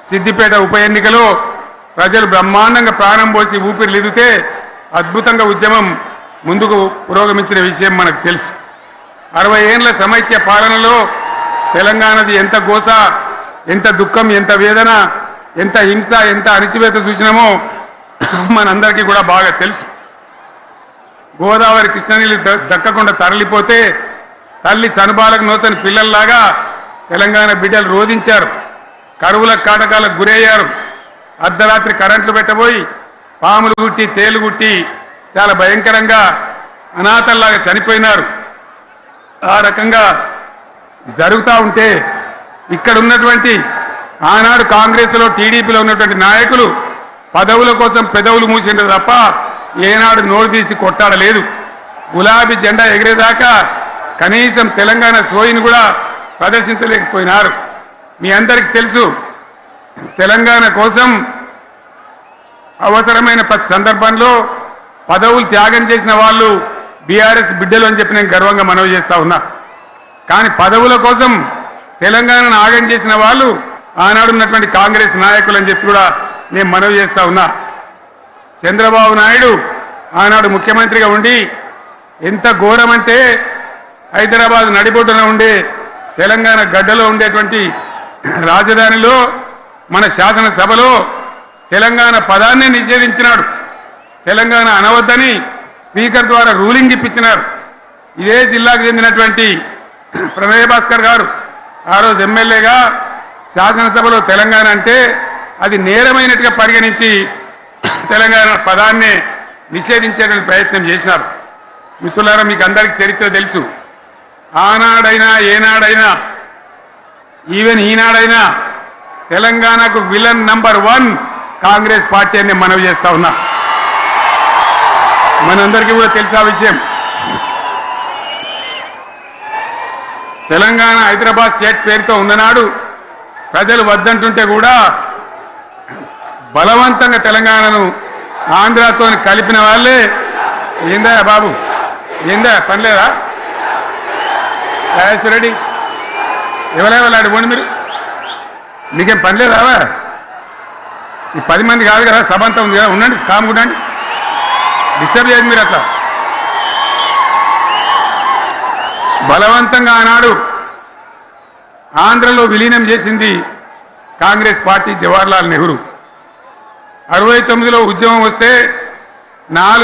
సిద్దిపేట ఉప ఎన్నికలో ప్రజలు బ్రహ్మాండంగా ప్రాణం పోసి ఊపిరిలిదితే అద్భుతంగా ఉద్యమం ముందుకు పురోగమించిన విషయం మనకు తెలుసు. 60 ఏళ్ల సమైక్య పాలనలో తెలంగాణది ఎంత గోస, ఎంత దుఃఖం, ఎంత వేదన, ఎంత హింస, ఎంత అణిచివేత చూసినామో మనందరికీ కూడా బాగా తెలుసు. గోదావరి కృష్ణనీళ్ళు దక్కకుండా తరలిపోతే తల్లి సనుబాలకు నోచని పిల్లల్లాగా తెలంగాణ బిడ్డలు రోధించారు. కరువుల కాటకాలకు గురయ్యారు. అర్ధరాత్రి కరెంట్లు పెట్టబోయి పాములు గుట్టి తేలు గుట్టి చాలా భయంకరంగా అనాథల్లాగా చనిపోయినారు. ఆ రకంగా జరుగుతూ ఉంటే ఇక్కడ ఉన్నటువంటి ఆనాడు కాంగ్రెస్లో టీడీపీలో ఉన్నటువంటి నాయకులు పదవుల కోసం పెదవులు మూసిండ్రు తప్ప ఏనాడు నోరు తీసి కొట్టాడలేదు. గులాబీ జెండా ఎగిరేదాకా కనీసం తెలంగాణ సోయిని కూడా ప్రదర్శించలేకపోయినారు. మీ అందరికీ తెలుసు, తెలంగాణ కోసం అవసరమైన ప్రతి సందర్భంలో పదవులు త్యాగం చేసిన వాళ్ళు బీఆర్ఎస్ బిడ్డలు అని చెప్పి నేను గర్వంగా మనవి చేస్తా ఉన్నా. కానీ పదవుల కోసం తెలంగాణను ఆగం చేసిన వాళ్ళు ఆనాడు ఉన్నటువంటి కాంగ్రెస్ నాయకులు అని చెప్పి కూడా నేను మనవి చేస్తా ఉన్నా. చంద్రబాబు నాయుడు ఆనాడు ముఖ్యమంత్రిగా ఉండి ఎంత ఘోరమంటే హైదరాబాద్ నడిబొడ్డున ఉండే తెలంగాణ గడ్డలో ఉండేటువంటి రాజధానిలో మన శాసనసభలో తెలంగాణ పదాన్ని నిషేధించినాడు. తెలంగాణ అనవద్దని స్పీకర్ ద్వారా రూలింగ్ ఇప్పించినారు. ఇదే జిల్లాకు చెందినటువంటి ప్రణయ్ భాస్కర్ గారు ఆ రోజు ఎమ్మెల్యేగా శాసనసభలో తెలంగాణ అంటే అది నేరమైనట్టుగా పరిగణించి తెలంగాణ పదాన్ని నిషేధించేటువంటి ప్రయత్నం చేసినారు. మిత్రులారా, మీకు అందరికీ చరిత్ర తెలుసు. ఆనాడైనా ఏనాడైనా ఈవెన్ ఈనాడైనా తెలంగాణకు విలన్ నంబర్ 1 కాంగ్రెస్ పార్టీ అని మనవి చేస్తా ఉన్నా. మనందరికీ కూడా తెలిసే విషయం. తెలంగాణ హైదరాబాద్ స్టేట్ పేరుతో ఉన్ననాడు ప్రజలు వద్దంటుంటే కూడా బలవంతంగా తెలంగాణను ఆంధ్రాతో కలిపిన వాళ్ళే. ఏందా బాబు, ఏందా పనిలేదా? రెడ్డి ఎవరెవరు పోండి, మీరు మీకేం పని లేదా? ఈ 10 మంది కాదు కదా, సభ అంతా ఉంది కదా, ఉండండి, కామ్ ఉండండి, డిస్టర్బ్ చేయండి. మీరు అట్లా బలవంతంగా ఆనాడు ఆంధ్రలో విలీనం చేసింది కాంగ్రెస్ పార్టీ, జవహర్లాల్ నెహ్రూ. 69లో ఉద్యమం వస్తే 4